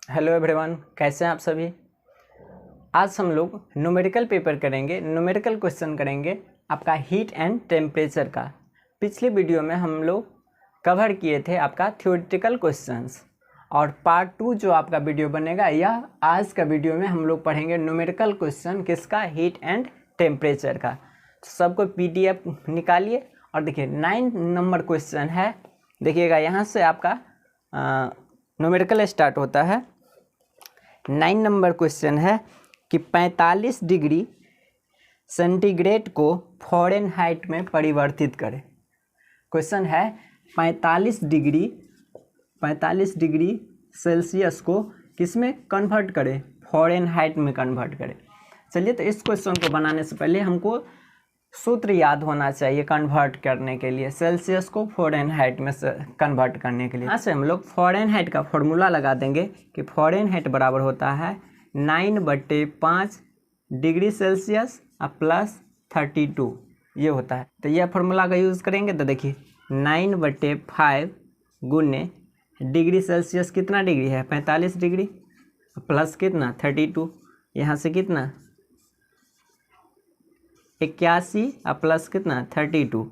Hello everyone, कैसे हैं आप सभी। आज हम लोग न्यूमेरिकल पेपर करेंगे, न्यूमेरिकल क्वेश्चन करेंगे आपका हीट एंड टेम्परेचर का। पिछले वीडियो में हम लोग कवर किए थे आपका थ्योरेटिकल क्वेश्चंस, और पार्ट 2 जो आपका वीडियो बनेगा या आज का वीडियो में हम लोग पढ़ेंगे न्यूमेरिकल क्वेश्चन किसका, हीट एंड टेम्परेचर का। तो सबको PDF निकालिए और देखिए 9 नंबर क्वेश्चन है। देखिएगा यहाँ से आपका न्यूमेरिकल स्टार्ट होता है। 9 नंबर क्वेश्चन है कि 45 डिग्री सेंटीग्रेड को फ़ारेनहाइट में परिवर्तित करें। क्वेश्चन है 45 डिग्री सेल्सियस को किस में कन्वर्ट करें, फ़ारेनहाइट में कन्वर्ट करें। चलिए, तो इस क्वेश्चन को बनाने से पहले हमको सूत्र याद होना चाहिए कन्वर्ट करने के लिए, सेल्सियस को फ़ारेनहाइट में कन्वर्ट करने के लिए। यहाँ से हम लोग फ़ारेनहाइट का फॉर्मूला लगा देंगे कि फ़ारेनहाइट बराबर होता है 9/5 डिग्री सेल्सियस प्लस 32, ये होता है। तो यह फार्मूला का यूज़ करेंगे तो देखिए 9/5 गुने डिग्री सेल्सियस कितना डिग्री है, 45 डिग्री, प्लस कितना 32, यहाँ से कितना 81 प्लस कितना 32,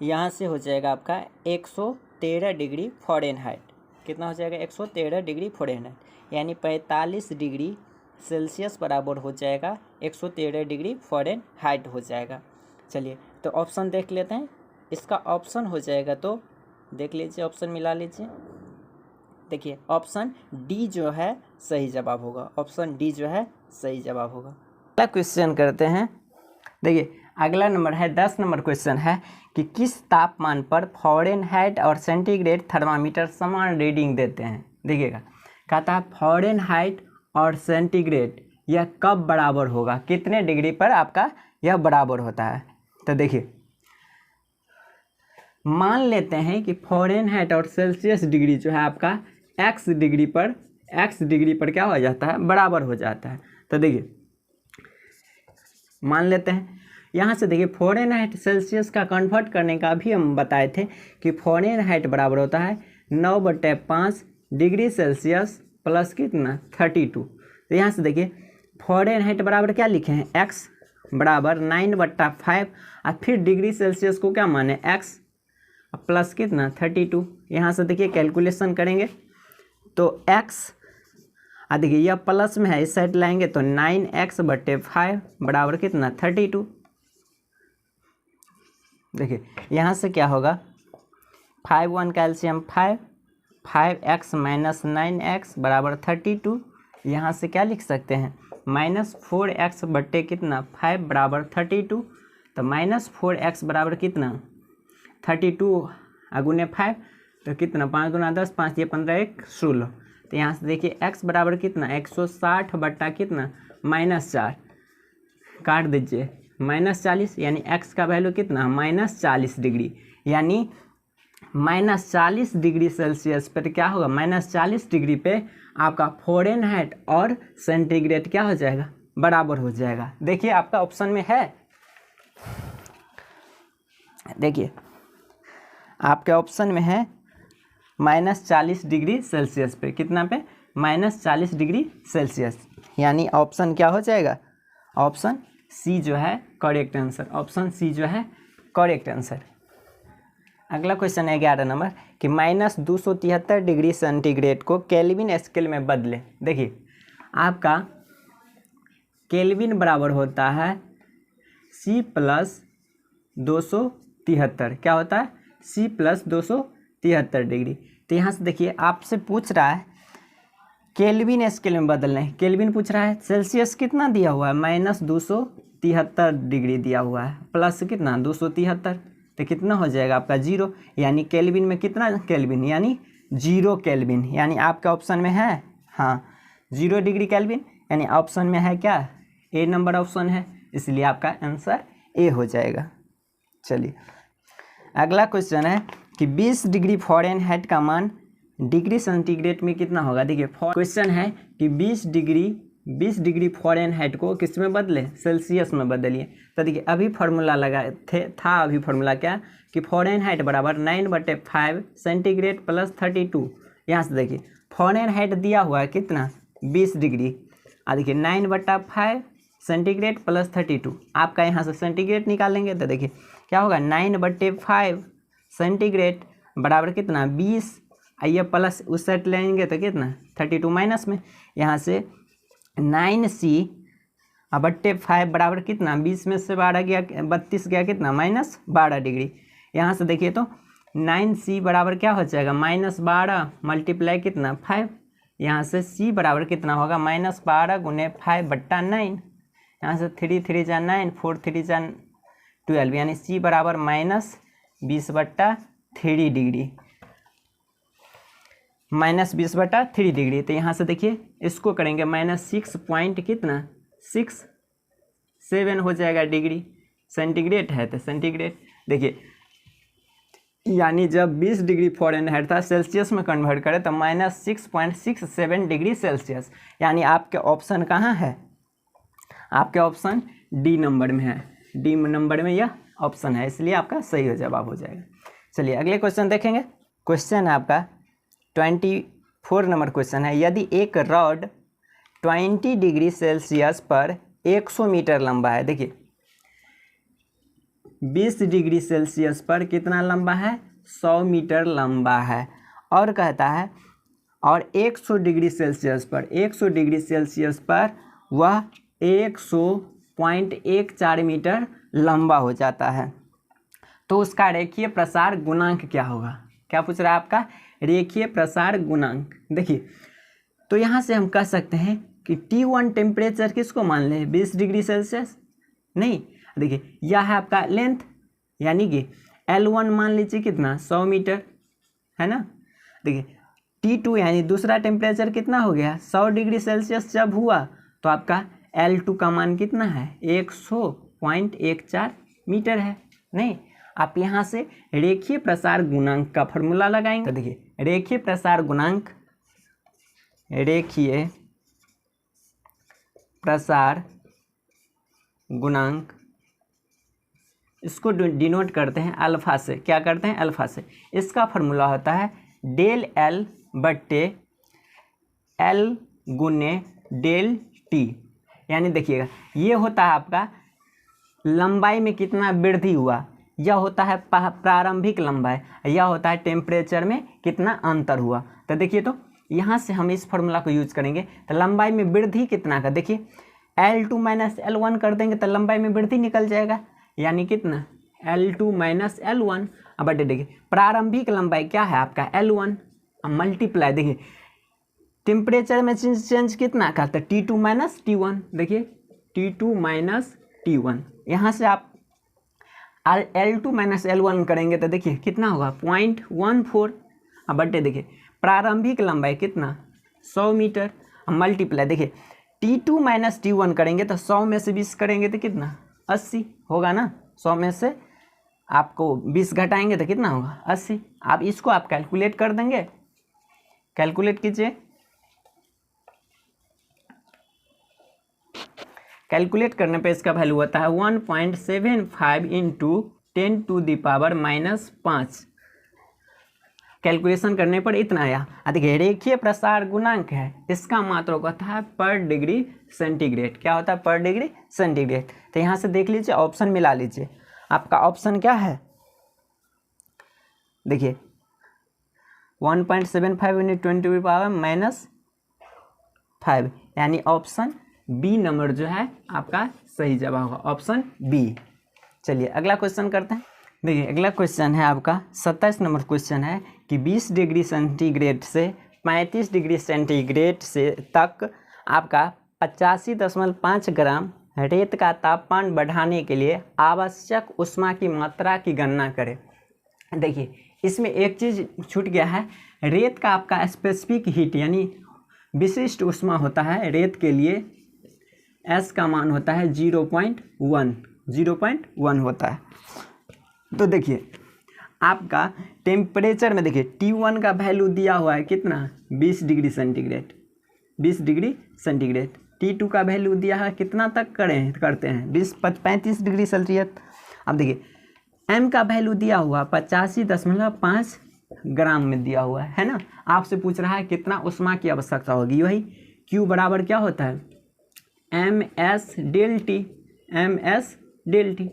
यहाँ से हो जाएगा आपका 113 डिग्री फ़ारेनहाइट। कितना हो जाएगा 113 डिग्री फ़ारेनहाइट, यानी 45 डिग्री सेल्सियस बराबर हो जाएगा 113 डिग्री फ़ारेनहाइट हो जाएगा। चलिए, तो ऑप्शन देख लेते हैं। इसका ऑप्शन हो जाएगा, तो देख लीजिए, ऑप्शन मिला लीजिए। देखिए ऑप्शन डी जो है सही जवाब होगा, ऑप्शन डी जो है सही जवाब होगा। अगला क्वेश्चन करते हैं। देखिए अगला नंबर है 10 नंबर क्वेश्चन है कि किस तापमान पर फ़ारेनहाइट और सेंटीग्रेड थर्मामीटर समान रीडिंग देते हैं। देखिएगा कहता है फ़ारेनहाइट और सेंटीग्रेड यह कब बराबर होगा, कितने डिग्री पर आपका यह बराबर होता है। तो देखिए मान लेते हैं कि फ़ारेनहाइट और सेल्सियस डिग्री जो है आपका x डिग्री पर क्या हो जाता है, बराबर हो जाता है। तो देखिए मान लेते हैं, यहाँ से देखिए फ़ारेनहाइट सेल्सियस का कन्वर्ट करने का भी हम बताए थे कि फ़ारेनहाइट बराबर होता है 9/5 डिग्री सेल्सियस प्लस कितना 32। तो यहाँ से देखिए फ़ारेनहाइट बराबर क्या लिखे हैं, x बराबर 9/5 और फिर डिग्री सेल्सियस को क्या माने x प्लस कितना 32। यहाँ से देखिए कैलकुलेशन करेंगे तो x देखिए यह प्लस में है, इस साइड लाएंगे तो 9x/5 बराबर कितना 32। देखिए यहाँ से क्या होगा, 5 1 कैल्शियम 5x माइनस 9x बराबर 32। यहाँ से क्या लिख सकते हैं, -4x बट्टे कितना 5 बराबर 32। तो -4x बराबर कितना 32 गुने 5, तो कितना 5 गुना 10, 5 ये 15 1 16। तो यहाँ से देखिए x बराबर कितना 160 बट्टा कितना -4, काट दीजिए -40, यानी x का वैल्यू कितना -40 डिग्री, यानी -40 डिग्री सेल्सियस पर क्या होगा, -40 डिग्री पे आपका फ़ारेनहाइट और सेंटीग्रेड क्या हो जाएगा, बराबर हो जाएगा। देखिए आपका ऑप्शन में है, देखिए आपके ऑप्शन में है -40 डिग्री सेल्सियस पे, कितना पे -40 डिग्री सेल्सियस, यानी ऑप्शन क्या हो जाएगा, ऑप्शन सी जो है करेक्ट आंसर, ऑप्शन सी जो है करेक्ट आंसर। अगला क्वेश्चन है 11 नंबर कि -273 डिग्री सेंटीग्रेड को केल्विन स्केल में बदले। देखिए आपका केल्विन बराबर होता है C + 273, क्या होता है C + 273 डिग्री। तो यहाँ से देखिए आपसे पूछ रहा है केल्विन स्केल में बदलना है, केल्विन पूछ रहा है, सेल्सियस कितना दिया हुआ है -273 डिग्री दिया हुआ है, प्लस कितना 273, तो कितना हो जाएगा आपका 0, यानी केल्विन में कितना केल्विन, यानी 0 केल्विन, यानी आपका ऑप्शन में है हाँ 0 डिग्री केल्विन, यानी ऑप्शन में है क्या, ए नंबर ऑप्शन है, इसलिए आपका आंसर ए हो जाएगा। चलिए अगला क्वेश्चन है कि 20 डिग्री फ़ारेनहाइट का मान डिग्री सेंटीग्रेड में कितना होगा। देखिए क्वेश्चन है कि 20 डिग्री फ़ारेनहाइट को किस में बदले, सेल्सियस में बदलिए। तो देखिए अभी फार्मूला लगाए था अभी फार्मूला क्या कि फ़ारेनहाइट बराबर 9/5 सेंटीग्रेड प्लस 32, यहाँ से देखिए फ़ारेनहाइट दिया हुआ है कितना 20 डिग्री, और देखिए 9/5 सेंटीग्रेड प्लस 32, आपका यहाँ से सेंटीग्रेड निकालेंगे तो देखिए क्या होगा 9/5 सेंटीग्रेड बराबर कितना 20, आइए प्लस उस साइड लेंगे तो कितना 32 माइनस में, यहाँ से 9c/5 बराबर कितना 20 में से 12 गया 32 गया कितना -12 डिग्री। यहाँ से देखिए तो 9c बराबर क्या हो जाएगा -12 मल्टीप्लाई कितना 5, यहाँ से c बराबर कितना होगा -12 गुने 5/9, यहाँ से 3 3 जा 9 4 3 जा 12, यानी c बराबर -20/3 डिग्री, -20/3 डिग्री। तो यहाँ से देखिए इसको करेंगे -6 पॉइंट कितना 67 हो जाएगा डिग्री, सेंटीग्रेड है तो सेंटीग्रेड देखिए, यानी जब 20 डिग्री फ़ारेनहाइट था सेल्सियस में कन्वर्ट करें तो -6.67 डिग्री सेल्सियस, यानी आपके ऑप्शन कहाँ है, आपके ऑप्शन डी नंबर में है, डी नंबर में यह ऑप्शन है, इसलिए आपका सही जवाब हो जाएगा। चलिए अगले क्वेश्चन देखेंगे। क्वेश्चन है आपका 24 नंबर क्वेश्चन है, यदि एक रॉड 20 डिग्री सेल्सियस पर 100 मीटर लंबा है, देखिए 20 डिग्री सेल्सियस पर कितना लंबा है 100 मीटर लंबा है, और कहता है और 100 डिग्री सेल्सियस पर 100 डिग्री सेल्सियस पर वह 100.14 मीटर लंबा हो जाता है, तो उसका रेखीय प्रसार गुणांक क्या होगा। क्या पूछ रहा है आपका रेखीय प्रसार गुणांक। देखिए तो यहाँ से हम कह सकते हैं कि T1 टेम्परेचर किसको मान लें 20 डिग्री सेल्सियस, नहीं देखिए यह है आपका लेंथ, यानी कि L1 मान लीजिए कितना 100 मीटर है ना। देखिए T2 यानी दूसरा टेम्परेचर कितना हो गया 100 डिग्री सेल्सियस जब हुआ, तो आपका L2 का मान कितना है 100.14 मीटर है। नहीं, आप यहाँ से रेखीय प्रसार गुणांक का फॉर्मूला लगाएंगे, तो देखिए रेखीय प्रसार गुणांक, रेखीय प्रसार गुणांक इसको डिनोट करते हैं अल्फा से, क्या करते हैं अल्फा से। इसका फॉर्मूला होता है डेल एल बट्टे एल गुने डेल टी, यानी देखिएगा ये होता है आपका लंबाई में कितना वृद्धि हुआ, यह होता है प्रारंभिक लंबाई, यह होता है टेम्परेचर में कितना अंतर हुआ। तो देखिए तो यहाँ से हम इस फॉर्मूला को यूज करेंगे, तो लंबाई में वृद्धि कितना का देखिए L2 माइनस L1 कर देंगे तो लंबाई में वृद्धि निकल जाएगा, यानी कितना L2 माइनस L1। अब देखिए प्रारंभिक लंबाई क्या है आपका L1, मल्टीप्लाई देखिए टेम्परेचर में चेंज कितना का तो T2 माइनस T1, देखिए T2 माइनस T1, यहाँ से आप L2 माइनस L1 करेंगे तो देखिए कितना होगा 0.14। अब बटे देखिए प्रारंभिक लंबाई कितना 100 मीटर, मल्टीप्लाई देखिए T2 माइनस T1 करेंगे तो 100 में से 20 करेंगे तो कितना 80 होगा ना, 100 में से आपको 20 घटाएंगे तो कितना होगा 80। आप इसको आप कैलकुलेट कर देंगे, कैलकुलेट कीजिए, कैलकुलेट करने पे इसका वैल्यू होता है 1.75 इंटू 10⁻⁻5। कैलकुलेशन करने पर इतना आया। देखिए रेखीय प्रसार गुणांक है, इसका मात्रक होता है पर डिग्री सेंटीग्रेड। क्या होता है पर डिग्री सेंटीग्रेड। तो यहाँ से देख लीजिए ऑप्शन मिला लीजिए, आपका ऑप्शन क्या है देखिए 1.75 इंटू 10⁻⁻5, यानी ऑप्शन बी नंबर जो है आपका सही जवाब होगा, ऑप्शन बी। चलिए अगला क्वेश्चन करते हैं। देखिए अगला क्वेश्चन है आपका 27 नंबर क्वेश्चन है कि 20 डिग्री सेंटीग्रेड से 35 डिग्री सेंटीग्रेड से तक आपका 85.5 ग्राम रेत का तापमान बढ़ाने के लिए आवश्यक ऊष्मा की मात्रा की गणना करें। देखिए इसमें एक चीज़ छूट गया है, रेत का आपका स्पेसिफिक हीट यानी विशिष्ट ऊष्मा होता है रेत के लिए, S का मान होता है 0.1 होता है। तो देखिए आपका टेम्परेचर में देखिए T1 का वैल्यू दिया हुआ है कितना 20 degree centigrade, 20 degree centigrade. T2 का वैल्यू दिया है कितना तक करते हैं 35 डिग्री सेल्सियस। अब देखिए M का वैल्यू दिया हुआ 85.5 ग्राम में दिया हुआ है ना। आपसे पूछ रहा है कितना ऊष्मा की आवश्यकता होगी, वही Q बराबर क्या होता है MS∆T। MS∆T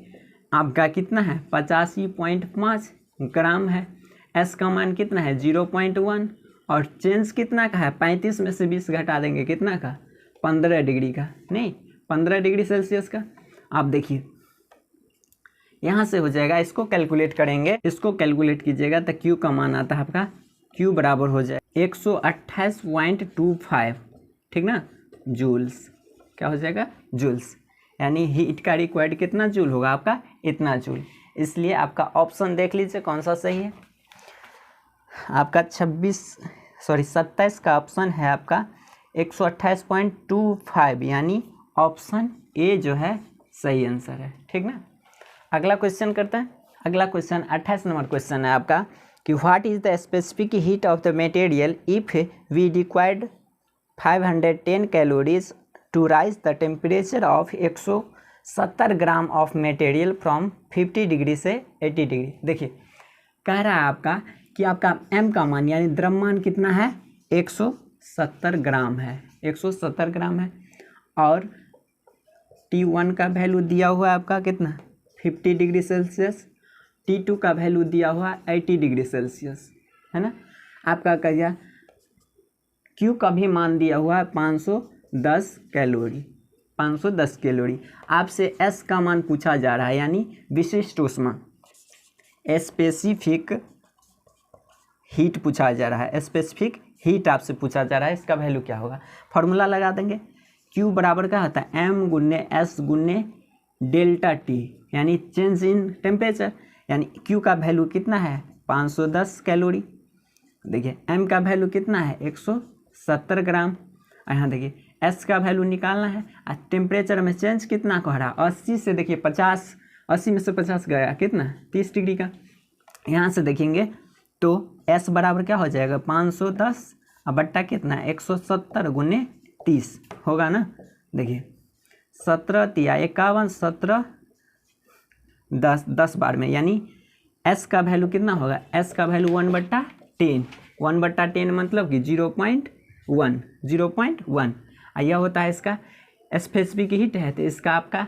आपका कितना है 85.5 ग्राम है। S का मान कितना है 0.1 और चेंज कितना का है 35 में से 20 घटा देंगे कितना का 15 डिग्री का, नहीं 15 डिग्री सेल्सियस का। आप देखिए यहाँ से हो जाएगा, इसको कैलकुलेट करेंगे, इसको कैलकुलेट कीजिएगा तो Q का मान आता है आपका Q बराबर हो जाए 128.25, ठीक ना, जूल्स। क्या हो जाएगा जूल्स, यानी हीट का रिक्वायर्ड कितना जूल होगा आपका इतना जूल। इसलिए आपका ऑप्शन देख लीजिए कौन सा सही है। आपका 27 का ऑप्शन है आपका 128.25, यानी ऑप्शन ए जो है सही आंसर है, ठीक ना। अगला क्वेश्चन करते हैं। अगला क्वेश्चन 28 नंबर क्वेश्चन है आपका कि what is the specific heat of the material if we required 510 calories to raise the temperature of 170 gram of material from 50 degree से 80 डिग्री। देखिए कह रहा है आपका कि आपका m का मान यानी द्रव्यमान कितना है 170 ग्राम है, 170 ग्राम है, और T1 का वैल्यू दिया हुआ है आपका कितना 50 डिग्री सेल्सियस, T2 का वैल्यू दिया हुआ 80 डिग्री सेल्सियस, है ना। आपका क्या Q का भी मान दिया हुआ है 510 कैलोरी, 510 कैलोरी। आपसे S का मान पूछा जा रहा है, यानी विशिष्ट ऊष्मा, स्पेसिफिक हीट पूछा जा रहा है, स्पेसिफिक हीट आपसे पूछा जा रहा है। इसका वैल्यू क्या होगा, फॉर्मूला लगा देंगे। Q बराबर क्या होता है M गुने S गुने डेल्टा T, यानी चेंज इन टेम्परेचर, यानी Q का वैल्यू कितना है 510 कैलोरी। देखिए M का वैल्यू कितना है 170 ग्राम, और यहाँ देखिए S का वैल्यू निकालना है, और टेम्परेचर में चेंज कितना कह रहा 80 से, देखिए 50, 80 में से 50 गया कितना 30 डिग्री का। यहाँ से देखेंगे तो S बराबर क्या हो जाएगा 510 और बट्टा कितना 170 गुने 30 होगा ना। देखिए 17 तिया 51, 17 10, 10 बार में, यानी S का वैल्यू कितना होगा, S का वैल्यू 1/10, 1/10 मतलब कि 0.1, 0.1। यह होता है इसका स्पेसिफिक हीट है, तो इसका आपका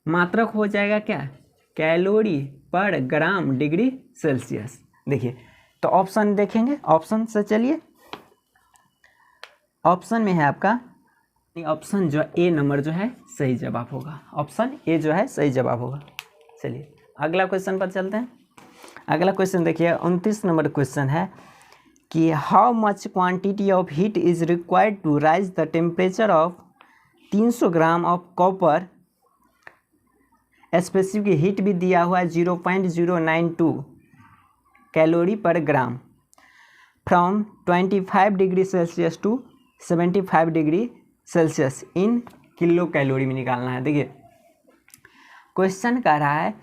मात्रक हो जाएगा क्या calorie per gram degree Celsius. देखिए तो ऑप्शन देखेंगे, ऑप्शन से चलिए, ऑप्शन में है आपका ऑप्शन जो ए नंबर जो है सही जवाब होगा, ऑप्शन ए जो है सही जवाब होगा। चलिए अगला क्वेश्चन पर चलते हैं। अगला क्वेश्चन देखिए 29 नंबर क्वेश्चन है कि how much quantity of heat is required to raise the temperature of 300 gram of copper, specific heat भी दिया हुआ है 0.092 calorie per gram, from 25 degree Celsius to 75 degree Celsius in kilocalorie में निकालना है। देखिए क्वेश्चन कह रहा है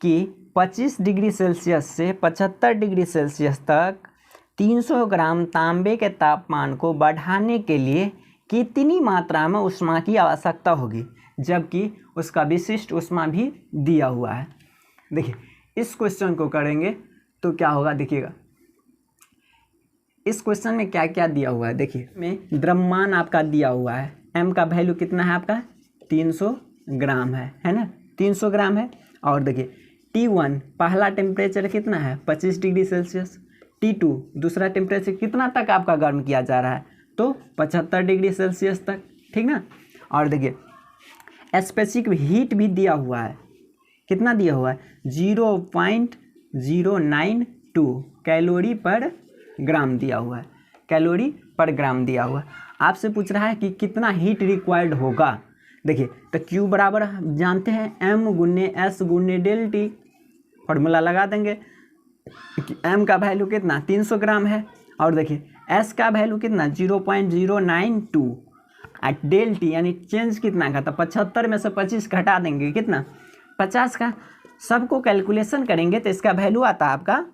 कि 25 डिग्री सेल्सियस से 75 डिग्री सेल्सियस तक 300 ग्राम तांबे के तापमान को बढ़ाने के लिए कितनी मात्रा में ऊष्मा की आवश्यकता होगी, जबकि उसका विशिष्ट ऊष्मा भी दिया हुआ है। देखिए इस क्वेश्चन को करेंगे तो क्या होगा, देखिएगा इस क्वेश्चन में क्या क्या दिया हुआ है। देखिए में द्रव्यमान आपका दिया हुआ है, M का वैल्यू कितना है आपका 300 ग्राम है ना, 300 ग्राम है। और देखिए T1 पहला टेम्परेचर कितना है 25 डिग्री सेल्सियस, T2 दूसरा टेम्परेचर कितना तक आपका गर्म किया जा रहा है तो 75 डिग्री सेल्सियस तक, ठीक ना। और देखिए स्पेसिफिक हीट भी दिया हुआ है, कितना दिया हुआ है 0.092 कैलोरी पर ग्राम दिया हुआ है, कैलोरी पर ग्राम दिया हुआ है। आपसे पूछ रहा है कि कितना हीट रिक्वायर्ड होगा। देखिए तो Q बराबर जानते हैं M गुने S गुने डेल T, फॉर्मूला लगा देंगे कि M का वैल्यू कितना 300 ग्राम है, और देखिए S का वैल्यू कितना 0.092 और डेल T यानी चेंज कितना का, तो 75 में से 25 घटा देंगे कितना 50 का। सबको कैलकुलेशन करेंगे तो इसका वैल्यू आता है आपका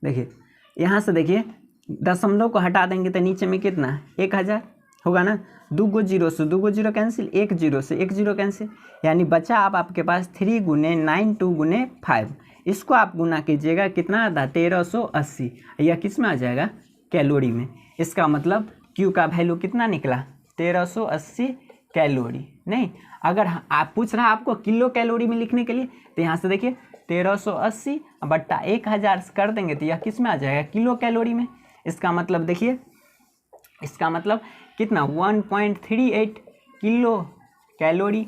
देखिए यहाँ से देखिए दशमलव को हटा देंगे तो नीचे में कितना 1000, होगा ना, 2 जीरो से 2 जीरो कैंसिल, 1 जीरो से 1 जीरो कैंसिल, यानी बचा आप आपके पास 3 गुने 9 2 गुने 5। इसको आप गुना कीजिएगा, कितना आता है 1380। यह किस में आ जाएगा, कैलोरी में। इसका मतलब Q का वैल्यू कितना निकला, 1380 कैलोरी। नहीं, अगर आप पूछ रहा है आपको किलो कैलोरी में लिखने के लिए, तो यहाँ से देखिए 1380 बट्टा 1000 कर देंगे तो यह किस में आ जाएगा, किलो कैलोरी में। इसका मतलब देखिए, इसका मतलब कितना 1.38 किलो कैलोरी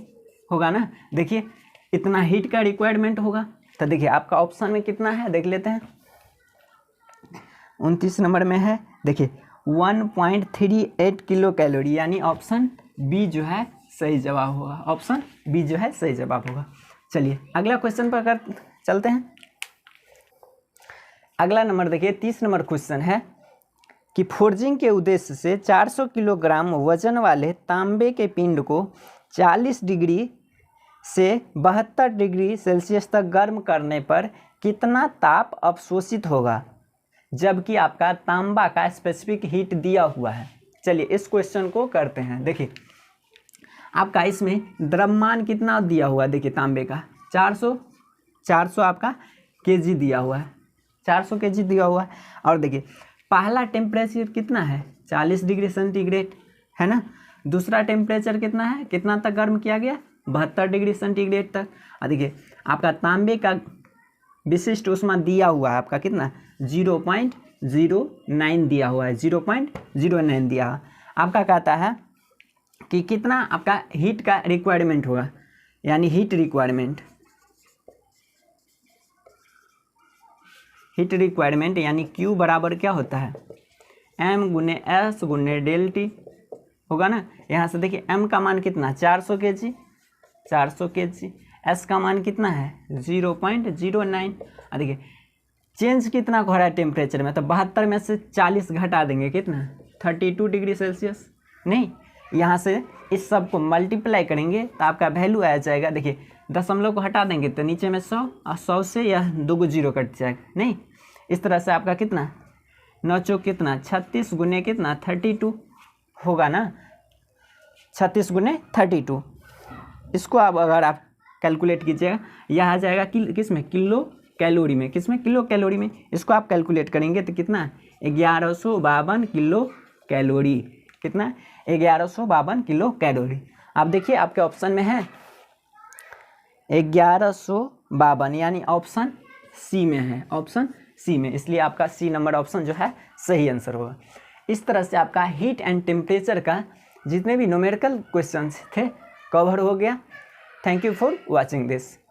होगा ना। देखिए इतना हीट का रिक्वायरमेंट होगा। तो देखिए आपका ऑप्शन में कितना है, देख लेते हैं। 29 नंबर में है, देखिए 1.38 किलो कैलोरी, यानी ऑप्शन बी जो है सही जवाब होगा। ऑप्शन बी जो है सही जवाब होगा। चलिए अगला क्वेश्चन पर चलते हैं। अगला नंबर देखिए 30 नंबर क्वेश्चन है कि फोर्जिंग के उद्देश्य से 400 किलोग्राम वजन वाले तांबे के पिंड को 40 डिग्री से 72 डिग्री सेल्सियस तक गर्म करने पर कितना ताप अवशोषित होगा, जबकि आपका तांबा का स्पेसिफिक हीट दिया हुआ है। चलिए इस क्वेश्चन को करते हैं। देखिए आपका इसमें द्रव्यमान कितना दिया हुआ है, देखिए तांबे का 400 आपका केजी दिया हुआ है, 400 केजी दिया हुआ है। और देखिए पहला टेम्परेचर कितना है, 40 डिग्री सेंटीग्रेड है ना। दूसरा टेम्परेचर कितना है, कितना तक गर्म किया गया, 72 डिग्री सेंटीग्रेड तक। और देखिए आपका तांबे का विशिष्ट ऊष्मा दिया हुआ है आपका कितना, 0.09 दिया हुआ है, 0.09 दिया हुआ। आपका कहता है कि कितना आपका हीट का रिक्वायरमेंट होगा, यानी हीट रिक्वायरमेंट यानी Q बराबर क्या होता है, M गुने S गुने डेल टी होगा ना। यहाँ से देखिए M का मान कितना 400 केजी, S का मान कितना है 0.09। और देखिए चेंज कितना हो रहा है टेम्परेचर में, तो 72 में से 40 घटा देंगे, कितना 32 डिग्री सेल्सियस। नहीं, यहाँ से इस सब को मल्टीप्लाई करेंगे तो आपका वैल्यू आ जाएगा। देखिए दशमलव को हटा देंगे तो नीचे में 100, और 100 से यह 2 जीरो कट जाएगा। नहीं, इस तरह से आपका कितना 9 चौक कितना 36 गुने कितना 32 होगा ना, 36 गुने 32। इसको आप अगर आप कैलकुलेट कीजिएगा, यह आ जाएगा किस में, किलो कैलोरी में। किस में, किलो कैलोरी में। इसको आप कैलकुलेट करेंगे तो कितना 1152 किलो कैलोरी, कितना 1152 किलो कैलोरी। आप देखिए आपके ऑप्शन में है 1152, यानी ऑप्शन सी में है, ऑप्शन सी में, इसलिए आपका सी नंबर ऑप्शन जो है सही आंसर होगा। इस तरह से आपका हीट एंड टेम्परेचर का जितने भी न्यूमेरिकल क्वेश्चंस थे कवर हो गया। Thank you for watching this.